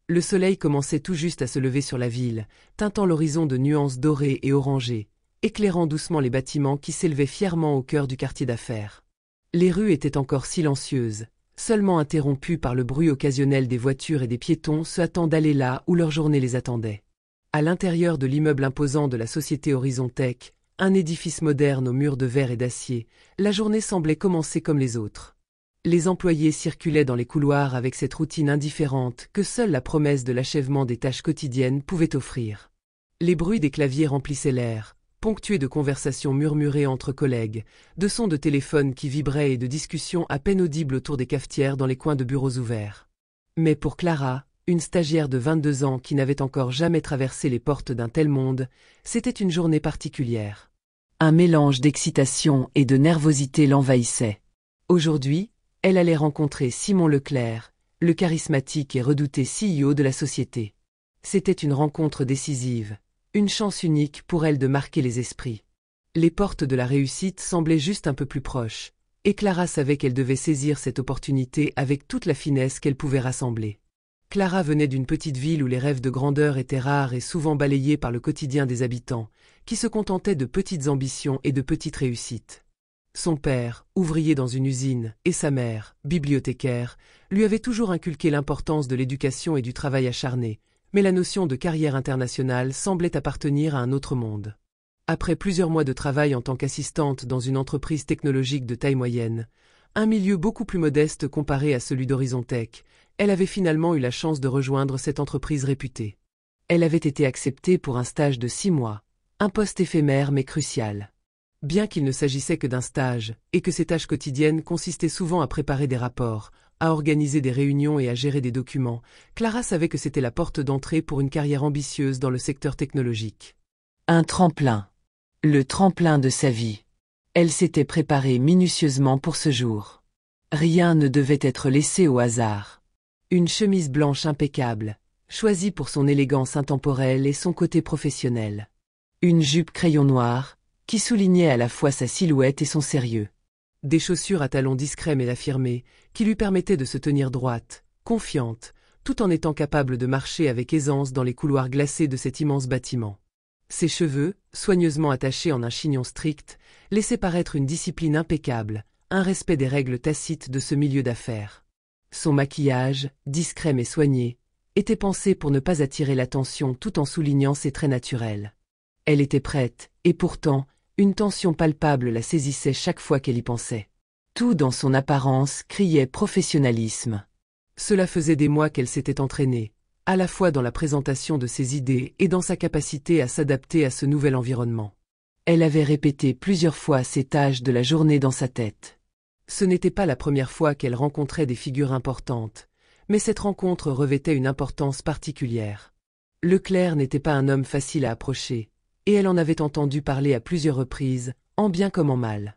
Le soleil commençait tout juste à se lever sur la ville, teintant l'horizon de nuances dorées et orangées, éclairant doucement les bâtiments qui s'élevaient fièrement au cœur du quartier d'affaires. Les rues étaient encore silencieuses, seulement interrompues par le bruit occasionnel des voitures et des piétons se hâtant d'aller là où leur journée les attendait. À l'intérieur de l'immeuble imposant de la société Horizon Tech, un édifice moderne aux murs de verre et d'acier, la journée semblait commencer comme les autres. Les employés circulaient dans les couloirs avec cette routine indifférente que seule la promesse de l'achèvement des tâches quotidiennes pouvait offrir. Les bruits des claviers remplissaient l'air, ponctués de conversations murmurées entre collègues, de sons de téléphone qui vibraient et de discussions à peine audibles autour des cafetières dans les coins de bureaux ouverts. Mais pour Clara, une stagiaire de 22 ans qui n'avait encore jamais traversé les portes d'un tel monde, c'était une journée particulière. Un mélange d'excitation et de nervosité l'envahissait. Aujourd'hui, elle allait rencontrer Simon Leclerc, le charismatique et redouté CEO de la société. C'était une rencontre décisive, une chance unique pour elle de marquer les esprits. Les portes de la réussite semblaient juste un peu plus proches, et Clara savait qu'elle devait saisir cette opportunité avec toute la finesse qu'elle pouvait rassembler. Clara venait d'une petite ville où les rêves de grandeur étaient rares et souvent balayés par le quotidien des habitants, qui se contentaient de petites ambitions et de petites réussites. Son père, ouvrier dans une usine, et sa mère, bibliothécaire, lui avaient toujours inculqué l'importance de l'éducation et du travail acharné, mais la notion de carrière internationale semblait appartenir à un autre monde. Après plusieurs mois de travail en tant qu'assistante dans une entreprise technologique de taille moyenne, un milieu beaucoup plus modeste comparé à celui d'Horizon Tech, elle avait finalement eu la chance de rejoindre cette entreprise réputée. Elle avait été acceptée pour un stage de 6 mois, un poste éphémère mais crucial. Bien qu'il ne s'agissait que d'un stage, et que ses tâches quotidiennes consistaient souvent à préparer des rapports, à organiser des réunions et à gérer des documents, Clara savait que c'était la porte d'entrée pour une carrière ambitieuse dans le secteur technologique. Un tremplin. Le tremplin de sa vie. Elle s'était préparée minutieusement pour ce jour. Rien ne devait être laissé au hasard. Une chemise blanche impeccable, choisie pour son élégance intemporelle et son côté professionnel. Une jupe crayon noir, qui soulignait à la fois sa silhouette et son sérieux. Des chaussures à talons discrets mais affirmés, qui lui permettaient de se tenir droite, confiante, tout en étant capable de marcher avec aisance dans les couloirs glacés de cet immense bâtiment. Ses cheveux, soigneusement attachés en un chignon strict, laissaient paraître une discipline impeccable, un respect des règles tacites de ce milieu d'affaires. Son maquillage, discret mais soigné, était pensé pour ne pas attirer l'attention tout en soulignant ses traits naturels. Elle était prête, et pourtant, une tension palpable la saisissait chaque fois qu'elle y pensait. Tout dans son apparence criait professionnalisme. Cela faisait des mois qu'elle s'était entraînée, à la fois dans la présentation de ses idées et dans sa capacité à s'adapter à ce nouvel environnement. Elle avait répété plusieurs fois ses tâches de la journée dans sa tête. Ce n'était pas la première fois qu'elle rencontrait des figures importantes, mais cette rencontre revêtait une importance particulière. Leclerc n'était pas un homme facile à approcher, et elle en avait entendu parler à plusieurs reprises, en bien comme en mal.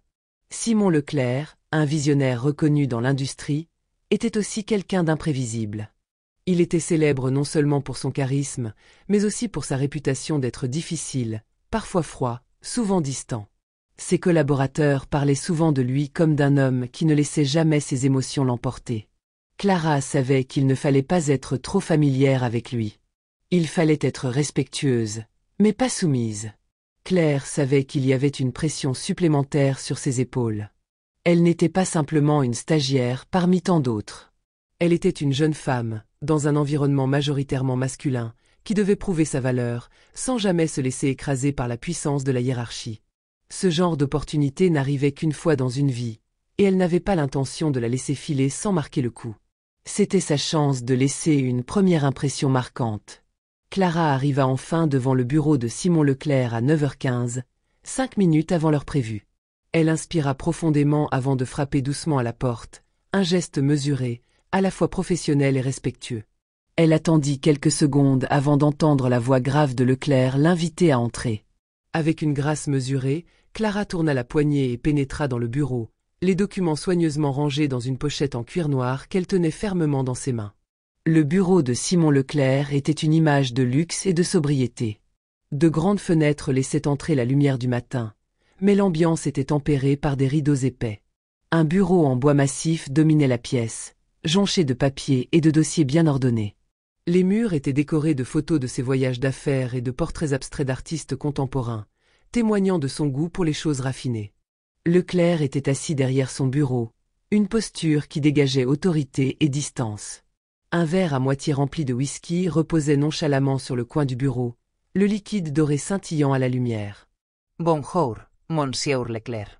Simon Leclerc, un visionnaire reconnu dans l'industrie, était aussi quelqu'un d'imprévisible. Il était célèbre non seulement pour son charisme, mais aussi pour sa réputation d'être difficile, parfois froid, souvent distant. Ses collaborateurs parlaient souvent de lui comme d'un homme qui ne laissait jamais ses émotions l'emporter. Clara savait qu'il ne fallait pas être trop familière avec lui. Il fallait être respectueuse, mais pas soumise. Claire savait qu'il y avait une pression supplémentaire sur ses épaules. Elle n'était pas simplement une stagiaire parmi tant d'autres. Elle était une jeune femme, dans un environnement majoritairement masculin, qui devait prouver sa valeur, sans jamais se laisser écraser par la puissance de la hiérarchie. Ce genre d'opportunité n'arrivait qu'une fois dans une vie, et elle n'avait pas l'intention de la laisser filer sans marquer le coup. C'était sa chance de laisser une première impression marquante. Clara arriva enfin devant le bureau de Simon Leclerc à 9h15, 5 minutes avant l'heure prévue. Elle inspira profondément avant de frapper doucement à la porte, un geste mesuré, à la fois professionnel et respectueux. Elle attendit quelques secondes avant d'entendre la voix grave de Leclerc l'inviter à entrer. Avec une grâce mesurée, Clara tourna la poignée et pénétra dans le bureau, les documents soigneusement rangés dans une pochette en cuir noir qu'elle tenait fermement dans ses mains. Le bureau de Simon Leclerc était une image de luxe et de sobriété. De grandes fenêtres laissaient entrer la lumière du matin, mais l'ambiance était tempérée par des rideaux épais. Un bureau en bois massif dominait la pièce, jonché de papiers et de dossiers bien ordonnés. Les murs étaient décorés de photos de ses voyages d'affaires et de portraits abstraits d'artistes contemporains, témoignant de son goût pour les choses raffinées. Leclerc était assis derrière son bureau, une posture qui dégageait autorité et distance. Un verre à moitié rempli de whisky reposait nonchalamment sur le coin du bureau, le liquide doré scintillant à la lumière. Bonjour, monsieur Leclerc.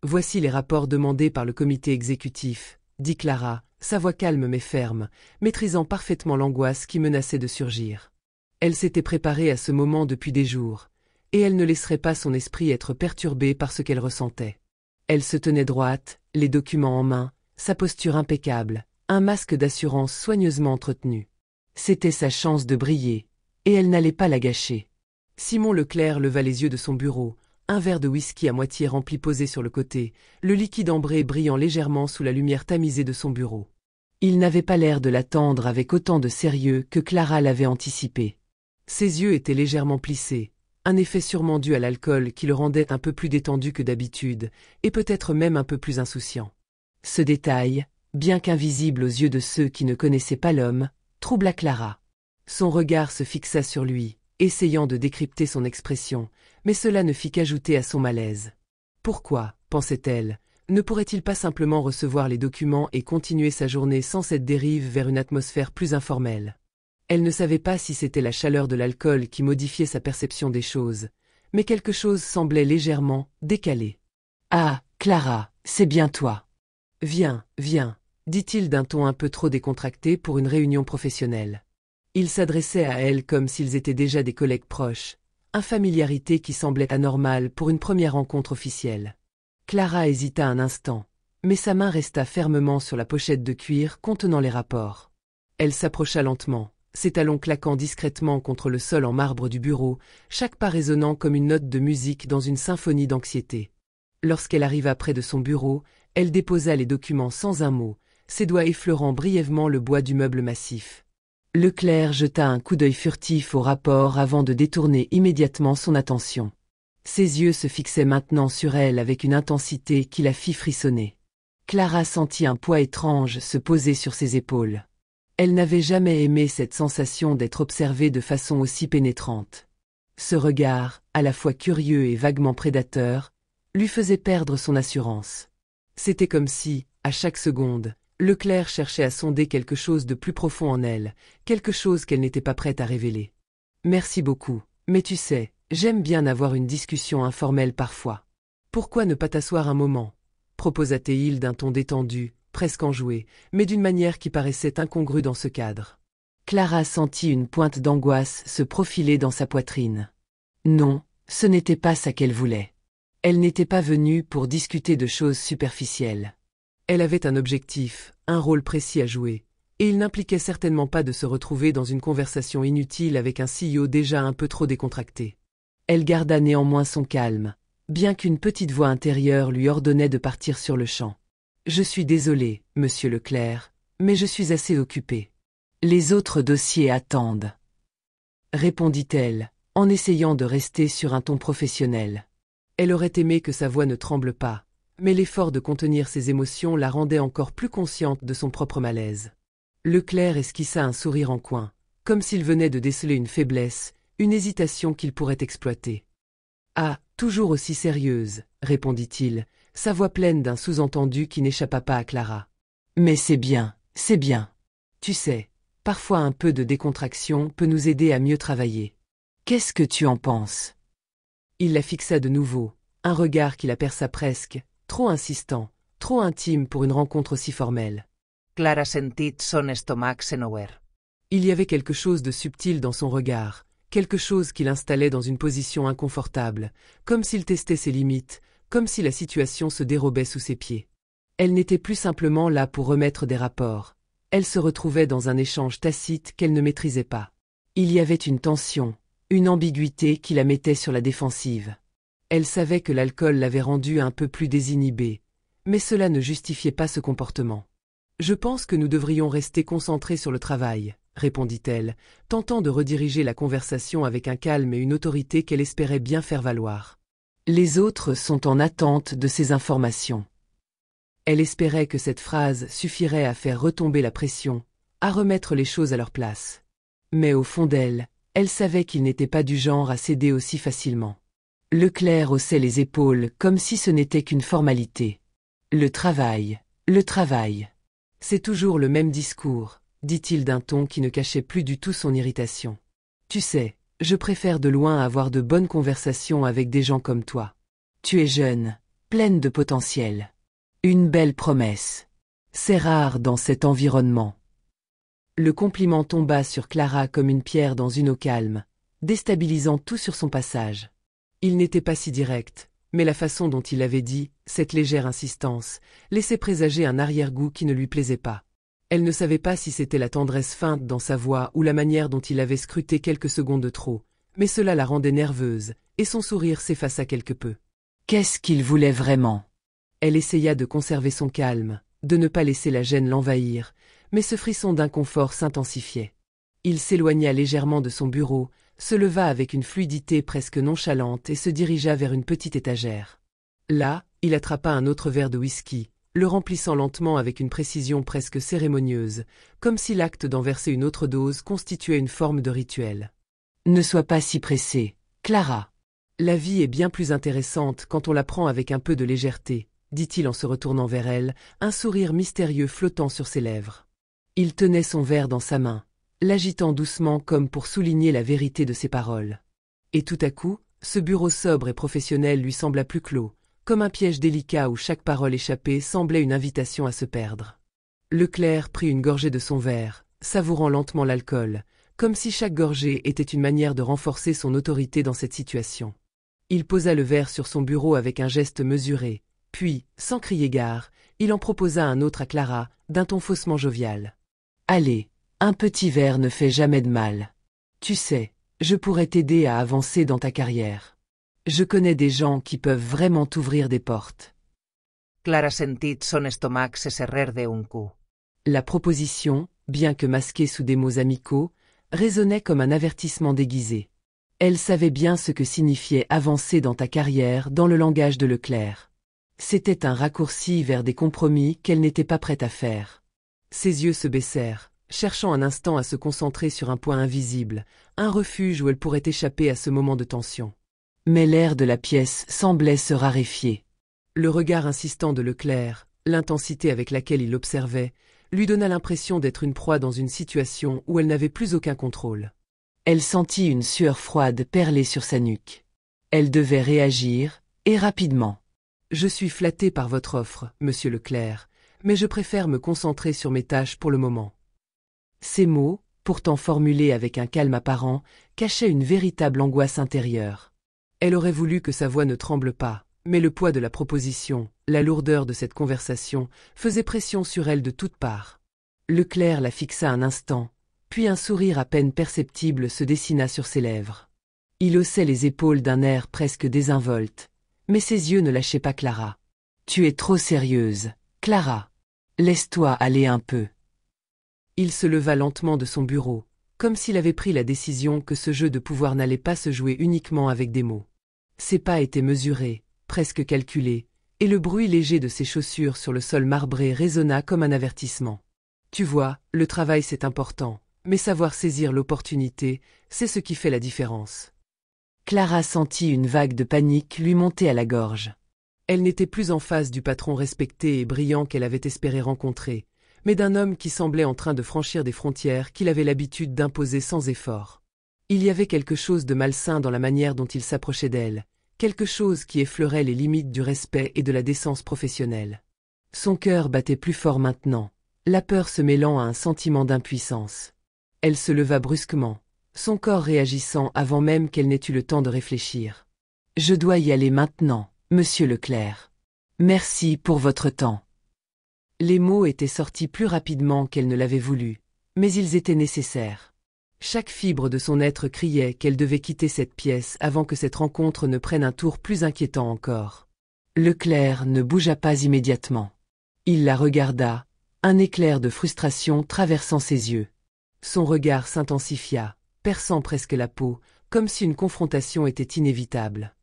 Voici les rapports demandés par le comité exécutif, dit Clara, sa voix calme mais ferme, maîtrisant parfaitement l'angoisse qui menaçait de surgir. Elle s'était préparée à ce moment depuis des jours, et elle ne laisserait pas son esprit être perturbé par ce qu'elle ressentait. Elle se tenait droite, les documents en main, sa posture impeccable, un masque d'assurance soigneusement entretenu. C'était sa chance de briller, et elle n'allait pas la gâcher. Simon Leclerc leva les yeux de son bureau, un verre de whisky à moitié rempli posé sur le côté, le liquide ambré brillant légèrement sous la lumière tamisée de son bureau. Il n'avait pas l'air de l'attendre avec autant de sérieux que Clara l'avait anticipé. Ses yeux étaient légèrement plissés, un effet sûrement dû à l'alcool qui le rendait un peu plus détendu que d'habitude, et peut-être même un peu plus insouciant. Ce détail, bien qu'invisible aux yeux de ceux qui ne connaissaient pas l'homme, troubla Clara. Son regard se fixa sur lui, essayant de décrypter son expression, mais cela ne fit qu'ajouter à son malaise. Pourquoi, pensait-elle, ne pourrait-il pas simplement recevoir les documents et continuer sa journée sans cette dérive vers une atmosphère plus informelle? Elle ne savait pas si c'était la chaleur de l'alcool qui modifiait sa perception des choses, mais quelque chose semblait légèrement décalé. « Ah, Clara, c'est bien toi. Viens, viens, dit-il d'un ton un peu trop décontracté pour une réunion professionnelle. Il s'adressait à elle comme s'ils étaient déjà des collègues proches, une familiarité qui semblait anormale pour une première rencontre officielle. Clara hésita un instant, mais sa main resta fermement sur la pochette de cuir contenant les rapports. Elle s'approcha lentement, ses talons claquant discrètement contre le sol en marbre du bureau, chaque pas résonnant comme une note de musique dans une symphonie d'anxiété. Lorsqu'elle arriva près de son bureau, elle déposa les documents sans un mot, ses doigts effleurant brièvement le bois du meuble massif. Leclerc jeta un coup d'œil furtif au rapport avant de détourner immédiatement son attention. Ses yeux se fixaient maintenant sur elle avec une intensité qui la fit frissonner. Clara sentit un poids étrange se poser sur ses épaules. Elle n'avait jamais aimé cette sensation d'être observée de façon aussi pénétrante. Ce regard, à la fois curieux et vaguement prédateur, lui faisait perdre son assurance. C'était comme si, à chaque seconde, Leclerc cherchait à sonder quelque chose de plus profond en elle, quelque chose qu'elle n'était pas prête à révéler. « Merci beaucoup, mais tu sais, j'aime bien avoir une discussion informelle parfois. Pourquoi ne pas t'asseoir un moment ?» proposa-t-il d'un ton détendu, presque enjoué, mais d'une manière qui paraissait incongrue dans ce cadre. Clara sentit une pointe d'angoisse se profiler dans sa poitrine. Non, ce n'était pas ça qu'elle voulait. Elle n'était pas venue pour discuter de choses superficielles. Elle avait un objectif, un rôle précis à jouer, et il n'impliquait certainement pas de se retrouver dans une conversation inutile avec un CEO déjà un peu trop décontracté. Elle garda néanmoins son calme, bien qu'une petite voix intérieure lui ordonnait de partir sur le champ. « Je suis désolée, monsieur Leclerc, mais je suis assez occupée. Les autres dossiers attendent. » répondit-elle, en essayant de rester sur un ton professionnel. Elle aurait aimé que sa voix ne tremble pas, mais l'effort de contenir ses émotions la rendait encore plus consciente de son propre malaise. Leclerc esquissa un sourire en coin, comme s'il venait de déceler une faiblesse, une hésitation qu'il pourrait exploiter. « Ah, toujours aussi sérieuse, » répondit-il, sa voix pleine d'un sous-entendu qui n'échappa pas à Clara. « Mais c'est bien, c'est bien. Tu sais, parfois un peu de décontraction peut nous aider à mieux travailler. Qu'est-ce que tu en penses ?» Il la fixa de nouveau, un regard qui la perça presque, trop insistant, trop intime pour une rencontre si formelle. Clara sentit son estomac s'enouer. Il y avait quelque chose de subtil dans son regard, quelque chose qui l'installait dans une position inconfortable, comme s'il testait ses limites, comme si la situation se dérobait sous ses pieds. Elle n'était plus simplement là pour remettre des rapports, elle se retrouvait dans un échange tacite qu'elle ne maîtrisait pas. Il y avait une tension, une ambiguïté qui la mettait sur la défensive. Elle savait que l'alcool l'avait rendue un peu plus désinhibée, mais cela ne justifiait pas ce comportement. « Je pense que nous devrions rester concentrés sur le travail, » répondit-elle, tentant de rediriger la conversation avec un calme et une autorité qu'elle espérait bien faire valoir. Les autres sont en attente de ces informations. Elle espérait que cette phrase suffirait à faire retomber la pression, à remettre les choses à leur place. Mais au fond d'elle, elle savait qu'il n'était pas du genre à céder aussi facilement. Leclerc haussait les épaules comme si ce n'était qu'une formalité. Le travail, le travail. C'est toujours le même discours, dit-il d'un ton qui ne cachait plus du tout son irritation. Tu sais, je préfère de loin avoir de bonnes conversations avec des gens comme toi. Tu es jeune, pleine de potentiel. Une belle promesse. C'est rare dans cet environnement. Le compliment tomba sur Clara comme une pierre dans une eau calme, déstabilisant tout sur son passage. Il n'était pas si direct, mais la façon dont il l'avait dit, cette légère insistance, laissait présager un arrière-goût qui ne lui plaisait pas. Elle ne savait pas si c'était la tendresse feinte dans sa voix ou la manière dont il avait scruté quelques secondes de trop, mais cela la rendait nerveuse, et son sourire s'effaça quelque peu. Qu'est-ce qu'il voulait vraiment? Elle essaya de conserver son calme, de ne pas laisser la gêne l'envahir, mais ce frisson d'inconfort s'intensifiait. Il s'éloigna légèrement de son bureau, se leva avec une fluidité presque nonchalante et se dirigea vers une petite étagère. Là, il attrapa un autre verre de whisky, le remplissant lentement avec une précision presque cérémonieuse, comme si l'acte d'en verser une autre dose constituait une forme de rituel. « Ne sois pas si pressée, Clara. La vie est bien plus intéressante quand on la prend avec un peu de légèreté, » dit-il en se retournant vers elle, un sourire mystérieux flottant sur ses lèvres. Il tenait son verre dans sa main, l'agitant doucement comme pour souligner la vérité de ses paroles. Et tout à coup, ce bureau sobre et professionnel lui sembla plus clos, comme un piège délicat où chaque parole échappée semblait une invitation à se perdre. Leclerc prit une gorgée de son verre, savourant lentement l'alcool, comme si chaque gorgée était une manière de renforcer son autorité dans cette situation. Il posa le verre sur son bureau avec un geste mesuré, puis, sans crier gare, il en proposa un autre à Clara, d'un ton faussement jovial. « Allez, un petit verre ne fait jamais de mal. Tu sais, je pourrais t'aider à avancer dans ta carrière. Je connais des gens qui peuvent vraiment t'ouvrir des portes. » Clara sentit son estomac se serrer de un coup. La proposition, bien que masquée sous des mots amicaux, résonnait comme un avertissement déguisé. Elle savait bien ce que signifiait avancer dans ta carrière dans le langage de Leclerc. C'était un raccourci vers des compromis qu'elle n'était pas prête à faire. Ses yeux se baissèrent, cherchant un instant à se concentrer sur un point invisible, un refuge où elle pourrait échapper à ce moment de tension. Mais l'air de la pièce semblait se raréfier. Le regard insistant de Leclerc, l'intensité avec laquelle il l'observait, lui donna l'impression d'être une proie dans une situation où elle n'avait plus aucun contrôle. Elle sentit une sueur froide perler sur sa nuque. Elle devait réagir, et rapidement. « Je suis flattée par votre offre, monsieur Leclerc, mais je préfère me concentrer sur mes tâches pour le moment. » Ces mots, pourtant formulés avec un calme apparent, cachaient une véritable angoisse intérieure. Elle aurait voulu que sa voix ne tremble pas, mais le poids de la proposition, la lourdeur de cette conversation, faisait pression sur elle de toutes parts. Leclerc la fixa un instant, puis un sourire à peine perceptible se dessina sur ses lèvres. Il haussait les épaules d'un air presque désinvolte, mais ses yeux ne lâchaient pas Clara. « Tu es trop sérieuse, Clara. Laisse-toi aller un peu. » Il se leva lentement de son bureau, comme s'il avait pris la décision que ce jeu de pouvoir n'allait pas se jouer uniquement avec des mots. Ses pas étaient mesurés, presque calculés, et le bruit léger de ses chaussures sur le sol marbré résonna comme un avertissement. « Tu vois, le travail c'est important, mais savoir saisir l'opportunité, c'est ce qui fait la différence. » Clara sentit une vague de panique lui monter à la gorge. Elle n'était plus en face du patron respecté et brillant qu'elle avait espéré rencontrer, mais d'un homme qui semblait en train de franchir des frontières qu'il avait l'habitude d'imposer sans effort. Il y avait quelque chose de malsain dans la manière dont il s'approchait d'elle, quelque chose qui effleurait les limites du respect et de la décence professionnelle. Son cœur battait plus fort maintenant, la peur se mêlant à un sentiment d'impuissance. Elle se leva brusquement, son corps réagissant avant même qu'elle n'ait eu le temps de réfléchir. « Je dois y aller maintenant, monsieur Leclerc. Merci pour votre temps. » Les mots étaient sortis plus rapidement qu'elle ne l'avait voulu, mais ils étaient nécessaires. Chaque fibre de son être criait qu'elle devait quitter cette pièce avant que cette rencontre ne prenne un tour plus inquiétant encore. Leclerc ne bougea pas immédiatement. Il la regarda, un éclair de frustration traversant ses yeux. Son regard s'intensifia, perçant presque la peau, comme si une confrontation était inévitable.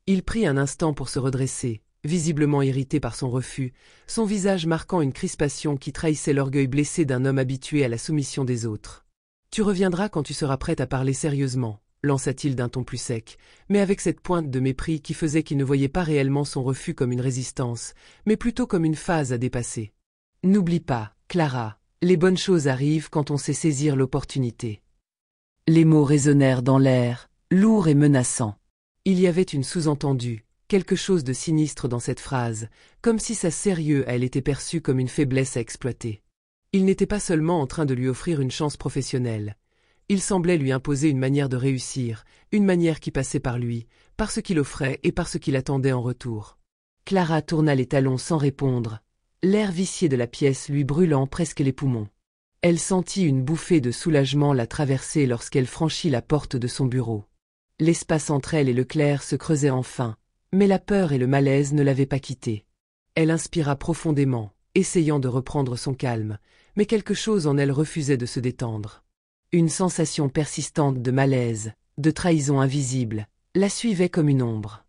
Il prit un instant pour se redresser, visiblement irrité par son refus, son visage marquant une crispation qui trahissait l'orgueil blessé d'un homme habitué à la soumission des autres. Tu reviendras quand tu seras prête à parler sérieusement, lança-t-il d'un ton plus sec, mais avec cette pointe de mépris qui faisait qu'il ne voyait pas réellement son refus comme une résistance, mais plutôt comme une phase à dépasser. N'oublie pas, Clara, les bonnes choses arrivent quand on sait saisir l'opportunité. Les mots résonnèrent dans l'air, lourds et menaçants. Il y avait une sous-entendue, quelque chose de sinistre dans cette phrase, comme si sa sérieux elle était perçue comme une faiblesse à exploiter. Il n'était pas seulement en train de lui offrir une chance professionnelle. Il semblait lui imposer une manière de réussir, une manière qui passait par lui, par ce qu'il offrait et par ce qu'il attendait en retour. Clara tourna les talons sans répondre, l'air vicié de la pièce lui brûlant presque les poumons. Elle sentit une bouffée de soulagement la traverser lorsqu'elle franchit la porte de son bureau. L'espace entre elle et Leclerc se creusait enfin, mais la peur et le malaise ne l'avaient pas quittée. Elle inspira profondément, essayant de reprendre son calme, mais quelque chose en elle refusait de se détendre. Une sensation persistante de malaise, de trahison invisible, la suivait comme une ombre.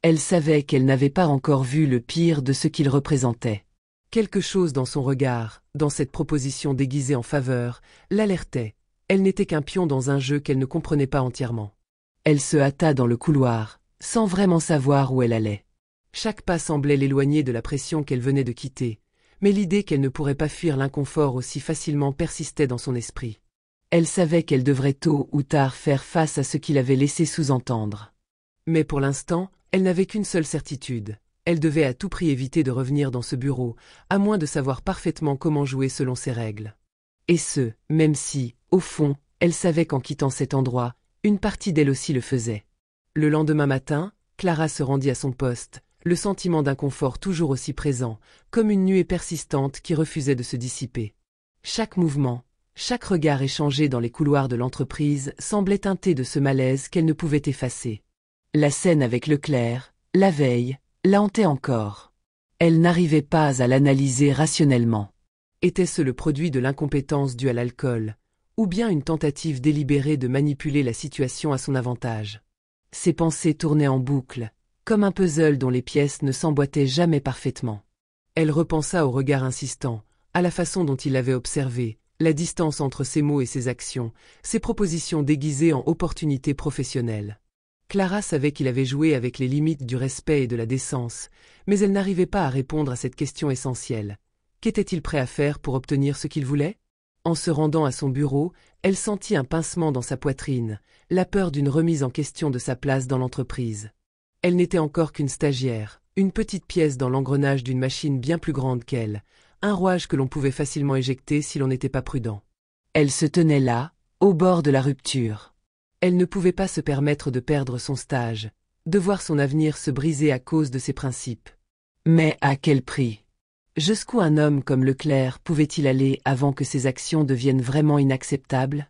Elle savait qu'elle n'avait pas encore vu le pire de ce qu'il représentait. Quelque chose dans son regard, dans cette proposition déguisée en faveur, l'alertait. Elle n'était qu'un pion dans un jeu qu'elle ne comprenait pas entièrement. Elle se hâta dans le couloir, sans vraiment savoir où elle allait. Chaque pas semblait l'éloigner de la pression qu'elle venait de quitter, mais l'idée qu'elle ne pourrait pas fuir l'inconfort aussi facilement persistait dans son esprit. Elle savait qu'elle devrait tôt ou tard faire face à ce qu'il avait laissé sous-entendre. Mais pour l'instant, elle n'avait qu'une seule certitude. Elle devait à tout prix éviter de revenir dans ce bureau, à moins de savoir parfaitement comment jouer selon ses règles. Et ce, même si, au fond, elle savait qu'en quittant cet endroit, une partie d'elle aussi le faisait. Le lendemain matin, Clara se rendit à son poste, le sentiment d'inconfort toujours aussi présent, comme une nuée persistante qui refusait de se dissiper. Chaque mouvement, chaque regard échangé dans les couloirs de l'entreprise semblait teinté de ce malaise qu'elle ne pouvait effacer. La scène avec Leclerc, la veille, la hantait encore. Elle n'arrivait pas à l'analyser rationnellement. Était-ce le produit de l'incompétence due à l'alcool, ou bien une tentative délibérée de manipuler la situation à son avantage? Ses pensées tournaient en boucle, comme un puzzle dont les pièces ne s'emboîtaient jamais parfaitement. Elle repensa au regard insistant, à la façon dont il l'avait observé, la distance entre ses mots et ses actions, ses propositions déguisées en opportunités professionnelles. Clara savait qu'il avait joué avec les limites du respect et de la décence, mais elle n'arrivait pas à répondre à cette question essentielle. Qu'était-il prêt à faire pour obtenir ce qu'il voulait? En se rendant à son bureau, elle sentit un pincement dans sa poitrine, la peur d'une remise en question de sa place dans l'entreprise. Elle n'était encore qu'une stagiaire, une petite pièce dans l'engrenage d'une machine bien plus grande qu'elle, un rouage que l'on pouvait facilement éjecter si l'on n'était pas prudent. Elle se tenait là, au bord de la rupture. Elle ne pouvait pas se permettre de perdre son stage, de voir son avenir se briser à cause de ses principes. Mais à quel prix? Jusqu'où un homme comme Leclerc pouvait-il aller avant que ses actions deviennent vraiment inacceptables?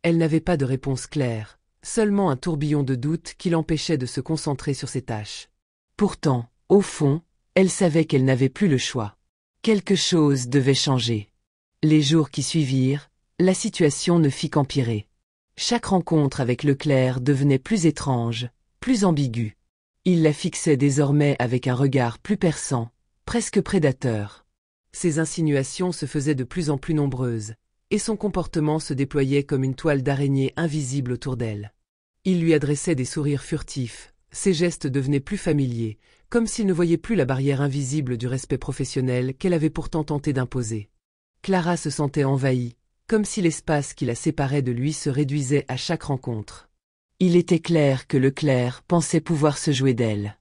Elle n'avait pas de réponse claire, seulement un tourbillon de doutes qui l'empêchait de se concentrer sur ses tâches. Pourtant, au fond, elle savait qu'elle n'avait plus le choix. Quelque chose devait changer. Les jours qui suivirent, la situation ne fit qu'empirer. Chaque rencontre avec Leclerc devenait plus étrange, plus ambiguë. Il la fixait désormais avec un regard plus perçant, presque prédateur. Ses insinuations se faisaient de plus en plus nombreuses, et son comportement se déployait comme une toile d'araignée invisible autour d'elle. Il lui adressait des sourires furtifs, ses gestes devenaient plus familiers, comme s'il ne voyait plus la barrière invisible du respect professionnel qu'elle avait pourtant tenté d'imposer. Clara se sentait envahie, comme si l'espace qui la séparait de lui se réduisait à chaque rencontre. Il était clair que Leclerc pensait pouvoir se jouer d'elle.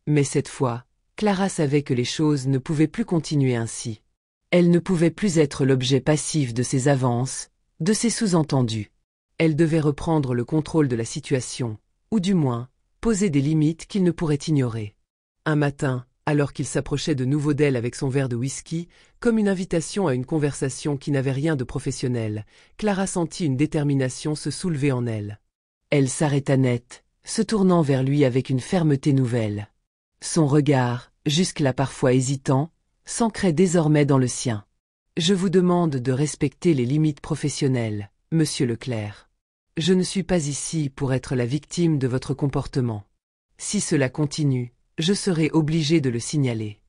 Mais cette fois, Clara savait que les choses ne pouvaient plus continuer ainsi. Elle ne pouvait plus être l'objet passif de ses avances, de ses sous-entendus. Elle devait reprendre le contrôle de la situation, ou du moins, poser des limites qu'il ne pourrait ignorer. Un matin, alors qu'il s'approchait de nouveau d'elle avec son verre de whisky, comme une invitation à une conversation qui n'avait rien de professionnel, Clara sentit une détermination se soulever en elle. Elle s'arrêta net, se tournant vers lui avec une fermeté nouvelle. Son regard, jusque-là parfois hésitant, s'ancrait désormais dans le sien. « Je vous demande de respecter les limites professionnelles, monsieur Leclerc. Je ne suis pas ici pour être la victime de votre comportement. Si cela continue, je serai obligé de le signaler. »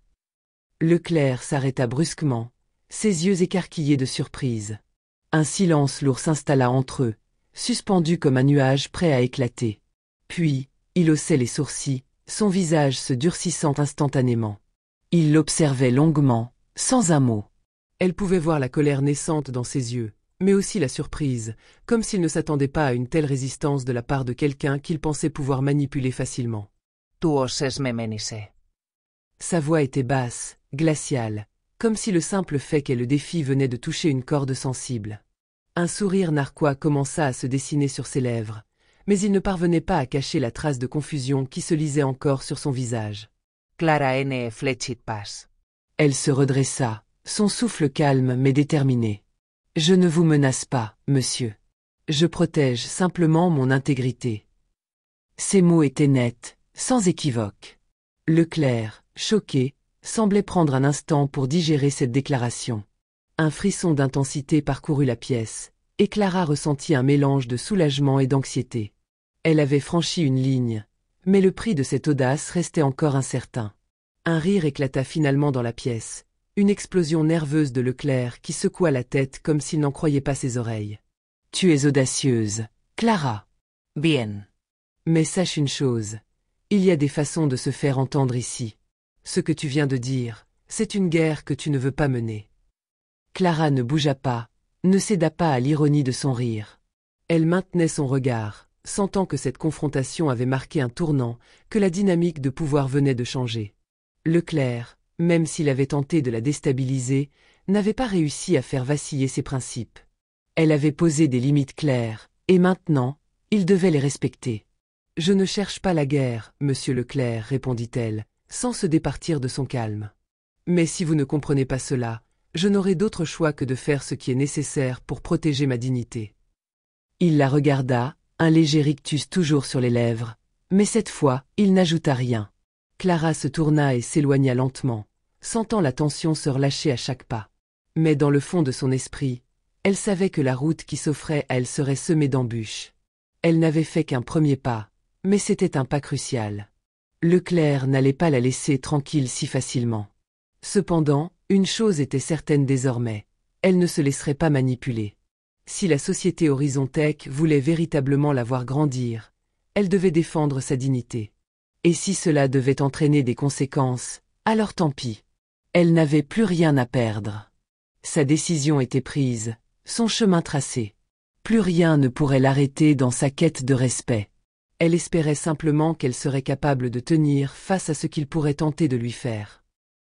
Leclerc s'arrêta brusquement, ses yeux écarquillés de surprise. Un silence lourd s'installa entre eux, suspendu comme un nuage prêt à éclater. Puis, il haussait les sourcils, son visage se durcissant instantanément. Il l'observait longuement, sans un mot. Elle pouvait voir la colère naissante dans ses yeux, mais aussi la surprise, comme s'il ne s'attendait pas à une telle résistance de la part de quelqu'un qu'il pensait pouvoir manipuler facilement. Tu oses me menisser. Sa voix était basse, glaciale, comme si le simple fait qu'elle le défie venait de toucher une corde sensible. Un sourire narquois commença à se dessiner sur ses lèvres, mais il ne parvenait pas à cacher la trace de confusion qui se lisait encore sur son visage. Clara N. Fletchit Pass. Elle se redressa, son souffle calme mais déterminé. « Je ne vous menace pas, monsieur. Je protège simplement mon intégrité. » Ces mots étaient nets, sans équivoque. Leclerc, choqué, semblait prendre un instant pour digérer cette déclaration. Un frisson d'intensité parcourut la pièce, et Clara ressentit un mélange de soulagement et d'anxiété. Elle avait franchi une ligne, mais le prix de cette audace restait encore incertain. Un rire éclata finalement dans la pièce, une explosion nerveuse de Leclerc qui secoua la tête comme s'il n'en croyait pas ses oreilles. « Tu es audacieuse, Clara. »« Bien. » Mais sache une chose, il y a des façons de se faire entendre ici. Ce que tu viens de dire, c'est une guerre que tu ne veux pas mener. Clara ne bougea pas, ne céda pas à l'ironie de son rire. Elle maintenait son regard, sentant que cette confrontation avait marqué un tournant, que la dynamique de pouvoir venait de changer. Leclerc, même s'il avait tenté de la déstabiliser, n'avait pas réussi à faire vaciller ses principes. Elle avait posé des limites claires, et maintenant, il devait les respecter. « Je ne cherche pas la guerre, monsieur Leclerc, répondit-elle, sans se départir de son calme. Mais si vous ne comprenez pas cela, je n'aurai d'autre choix que de faire ce qui est nécessaire pour protéger ma dignité. » Il la regarda, un léger rictus toujours sur les lèvres, mais cette fois, il n'ajouta rien. Clara se tourna et s'éloigna lentement, sentant la tension se relâcher à chaque pas. Mais dans le fond de son esprit, elle savait que la route qui s'offrait à elle serait semée d'embûches. Elle n'avait fait qu'un premier pas, mais c'était un pas crucial. Leclerc n'allait pas la laisser tranquille si facilement. Cependant, une chose était certaine désormais, elle ne se laisserait pas manipuler. Si la société Horizontech voulait véritablement la voir grandir, elle devait défendre sa dignité. Et si cela devait entraîner des conséquences, alors tant pis. Elle n'avait plus rien à perdre. Sa décision était prise, son chemin tracé. Plus rien ne pourrait l'arrêter dans sa quête de respect. Elle espérait simplement qu'elle serait capable de tenir face à ce qu'il pourrait tenter de lui faire.